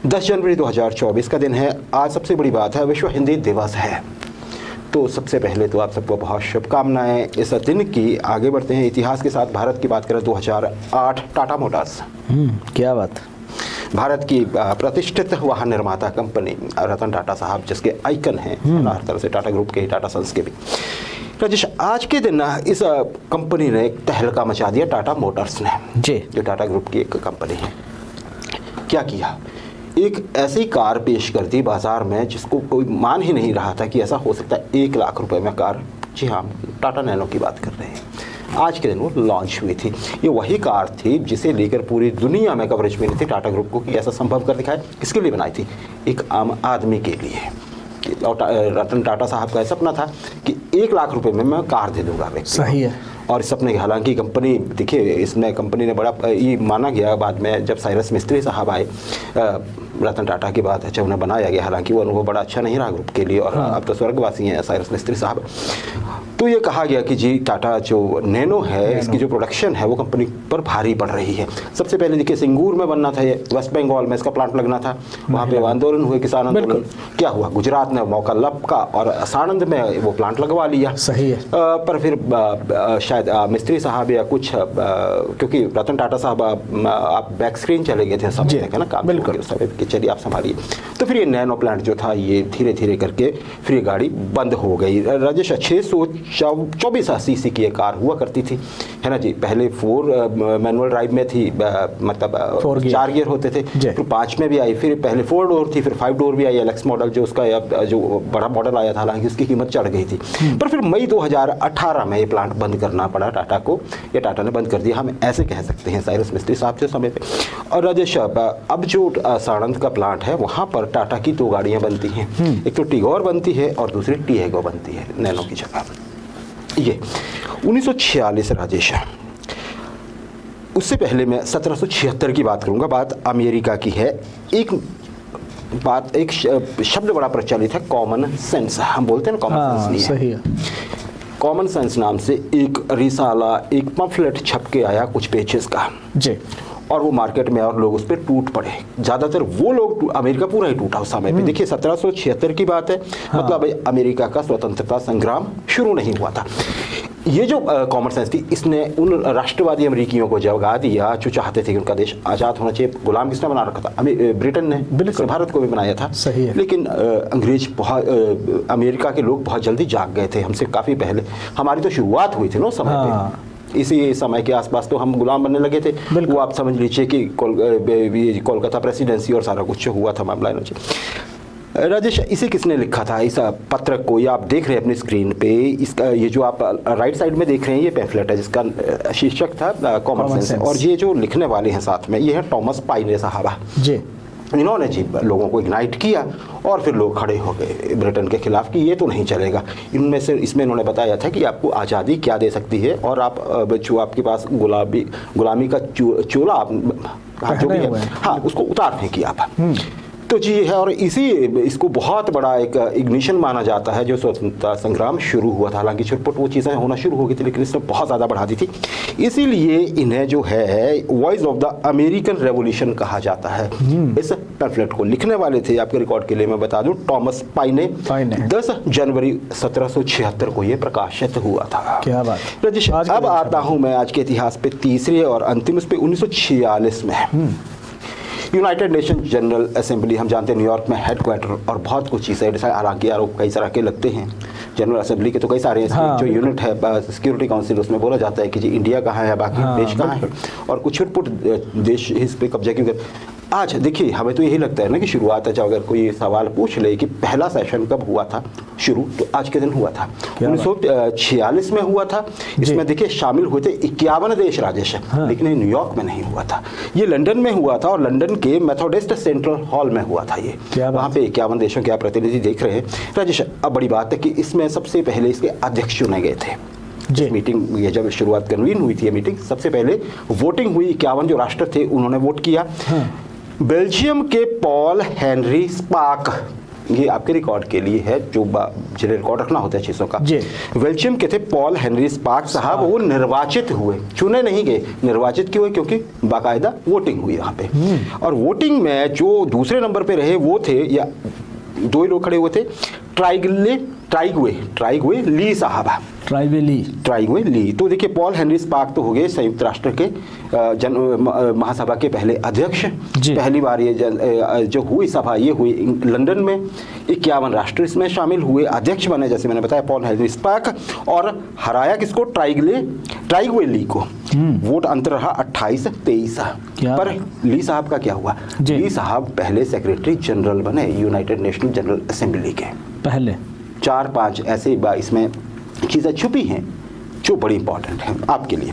10 जनवरी 2024 का दिन है। आज सबसे बड़ी बात है, विश्व हिंदी दिवस है। तो सबसे पहले तो आप सबको बहुत शुभकामनाएं इस दिन की। आगे बढ़ते हैं इतिहास के साथ। भारत की बात करें 2008 टाटा मोटर्स, क्या बात। भारत की प्रतिष्ठित वाहन निर्माता कंपनी रतन टाटा साहब, जिसके आइकन हैं हर तरह से, टाटा ग्रुप के ही, टाटा सन्स के भी। राजेश, आज के दिन इस कंपनी ने एक तहलका मचा दिया, टाटा मोटर्स ने जी, जो टाटा ग्रुप की एक कंपनी है। क्या किया, एक ऐसी कार पेश कर दी बाजार में जिसको कोई मान ही नहीं रहा था कि ऐसा हो सकता है। 1 लाख रुपए में कार। जी हाँ, टाटा नैनो की बात कर रहे हैं। आज के दिन वो लॉन्च हुई थी। ये वही कार थी जिसे लेकर पूरी दुनिया में कवरेज मिली थी टाटा ग्रुप को कि ऐसा संभव कर दिखाया। किसके लिए बनाई थी? एक आम आदमी के लिए। रतन टाटा साहब का सपना था कि 1 लाख रुपए में मैं कार दे दूंगा व्यक्ति। सही है। और इस सपने, हालांकि कंपनी, देखिए इसमें कंपनी ने बड़ा ये माना गया बाद में जब साइरस मिस्त्री साहब आए रतन टाटा की बात है, जब उन्हें बनाया गया, हालांकि वो अनुभव बड़ा अच्छा नहीं रहा ग्रुप के लिए, और अब तो स्वर्गवासी हैं साइरस मिस्त्री साहब। तो ये कहा गया कि जी टाटा जो नैनो है, इसकी जो प्रोडक्शन है वो कंपनी पर भारी पड़ रही है। सबसे पहले देखिए सिंगूर में बनना था, ये वेस्ट बंगाल में इसका प्लांट लगना था। वहाँ पे आंदोलन हुए, किसान आंदोलन। क्या हुआ, गुजरात ने मौका लपका और साणंद में वो प्लांट लगवा लिया। सही है। पर फिर शायद मिस्त्री साहब या कुछ, क्योंकि रतन टाटा साहब आप बैक स्क्रीन चले गए थे समय तक, है ना, काम बिल्कुल उस समय कि चलिए आप संभालिए। तो फिर ये नैनो प्लांट जो था ये धीरे धीरे करके फिर ये गाड़ी बंद हो गई। राजेश, 624 सीसी की ये कार हुआ करती थी, है ना जी। पहले 4 मैनुअल ड्राइव में थी, मतलब 4 गियर होते थे, फिर 5 में भी आई, फिर पहले 4 डोर थी, फिर 5 डोर भी आई। एलेक्स मॉडल जो उसका जो बड़ा मॉडल आया था, हालांकि उसकी कीमत चढ़ गई थी। पर फिर मई 2018 में ये प्लांट बंद करना पड़ा टाटा को। ये टाटा ने बंद कर दिया, हम ऐसे कह सकते हैं, साइरस मिस्त्री साहब के समय पे। और राजेश, अब जो साणंद का प्लांट है वहाँ पर टाटा की 2 गाड़ियाँ बनती हैं। एक तो टिगोर बनती है और दूसरी टिएगो बनती है नैनो की जगह। ये 1946 राजेश। उससे पहले मैं 1776 की बात करूंगा। बात अमेरिका की है। एक शब्द बड़ा प्रचलित है, कॉमन सेंस। हम बोलते हैं ना कॉमन सेंस नहीं है। सही है। कॉमन सेंस नाम से एक रिसाला, एक पम्फलेट छप के आया कुछ पेजेस का जी, और वो मार्केट में और लोग उस पर टूट पड़े। ज़्यादातर वो लोग, अमेरिका पूरा ही टूटा उस समय पे। देखिए 1776 की बात है, मतलब अमेरिका का स्वतंत्रता संग्राम शुरू नहीं हुआ था। ये जो कॉमन सेंस थी, इसने उन राष्ट्रवादी अमेरिकियों को जगा दिया जो चाहते थे कि उनका देश आज़ाद होना चाहिए। गुलाम किसने बना रखा था? ब्रिटेन ने। बिल्कुल, भारत को भी बनाया था। सही है। लेकिन अंग्रेज बहुत, अमेरिका के लोग बहुत जल्दी जाग गए थे, हमसे काफ़ी पहले। हमारी तो शुरुआत हुई थी ना उस समय पे। इसी समय के आसपास तो हम गुलाम बनने लगे थे। वो आप समझ लीजिए कि कोलकाता प्रेसिडेंसी और सारा कुछ हुआ था मामला। राजेश, इसे किसने लिखा था इस पत्र को? ये आप देख रहे हैं अपनी स्क्रीन पे। इसका ये जो आप राइट साइड में देख रहे हैं ये पैम्फलेट है जिसका शीर्षक था कॉमन सेंस। और ये जो लिखने वाले हैं साथ में, ये है टॉमस पाइने साहबा जी। इन्होंने जी लोगों को इग्नाइट किया और फिर लोग खड़े हो गए ब्रिटेन के खिलाफ कि ये तो नहीं चलेगा। इसमें इन्होंने बताया था कि आपको आज़ादी क्या दे सकती है, और आप जो आपके पास गुलामी का चोला जो भी है, हाँ, उसको उतार फेंकिए आप। तो जी है, और इसको बहुत बड़ा एक इग्निशन माना जाता है जो स्वतंत्रता संग्राम शुरू हुआ था। हालांकि छुटपुट वो चीज़ें होना शुरू हो गई थी, लेकिन इसने बहुत ज़्यादा बढ़ा दी थी। इसीलिए इन्हें जो है voice of the American revolution कहा जाता है। इस पैम्फलेट को लिखने वाले थे, आपके रिकॉर्ड के लिए मैं बता दूं, टॉमस पाइने। 10 जनवरी 1776 को ये प्रकाशित हुआ था। क्या बात। अब आता हूँ मैं आज के इतिहास पे तीसरे और अंतिम, उस पे 1946 में यूनाइटेड नेशन जनरल असेंबली, हम जानते हैं न्यूयॉर्क में हेडक्वार्टर, और बहुत कुछ चीज़ें, हालांकि आरोप कई तरह के लगते हैं जनरल असेंबली के, तो कई सारे जो यूनिट है सिक्योरिटी काउंसिल, उसमें बोला जाता है कि जी इंडिया कहाँ है, बाकी देश कहाँ है, और कुछ छुटपुट देश इस पे कब्जा क्यों कर। आज देखिए, हमें तो यही लगता है ना कि शुरुआत है, जब अगर कोई सवाल पूछ ले कि पहला सेशन कब हुआ था शुरू, तो आज के दिन हुआ था। 1946 में हुआ था। इसमें देखिए शामिल हुए थे 51 देश राजेश, लेकिन न्यूयॉर्क में नहीं हुआ था, ये लंदन में हुआ था, और लंदन के मेथोडिस्ट सेंट्रल हॉल में हुआ था ये। वहाँ पे 51 देशों के आप प्रतिनिधि देख रहे हैं राजेश। अब बड़ी बात है कि इसमें सबसे पहले इसके अध्यक्ष चुने गए थे। मीटिंग ये जब शुरुआत कन्वीन हुई थी, ये मीटिंग, सबसे पहले वोटिंग हुई। 51 जो राष्ट्र थे उन्होंने वोट किया। बेल्जियम के पॉल हेनरी स्पाक, ये आपके रिकॉर्ड के लिए है, जो जिन्हें रिकॉर्ड रखना होता है चीज़ों का। बेल्जियम के थे पॉल हेनरी स्पार्क साहब, वो निर्वाचित हुए, चुने नहीं गए, निर्वाचित क्यों हुए? क्योंकि बाकायदा वोटिंग हुई यहाँ पे। और वोटिंग में जो दूसरे नंबर पे रहे वो थे, या दो ही लोग खड़े हुए थे, ट्राइगवे ली साहब। ट्राइगवे ली। तो देखिए पॉल हेनरी स्पार्क तो हो गए संयुक्त राष्ट्र के महासभा के पहले अध्यक्ष। पहली बार ये जो हुई सभा ये हुई लंदन में, 51 राष्ट्र इसमें शामिल हुए, अध्यक्ष बने जैसे मैंने बताया पॉल हेनरी स्पार्क, और हराया किसको? ट्राइगवे ली को। वोट अंतर रहा 28-23 पर। ली साहब का क्या हुआ? ली साहब पहले सेक्रेटरी जनरल बने यूनाइटेड नेशनल जनरल असेंबली के। पहले 4-5 ऐसे इसमें चीज़ें छुपी हैं जो बड़ी इंपॉर्टेंट हैं आपके लिए।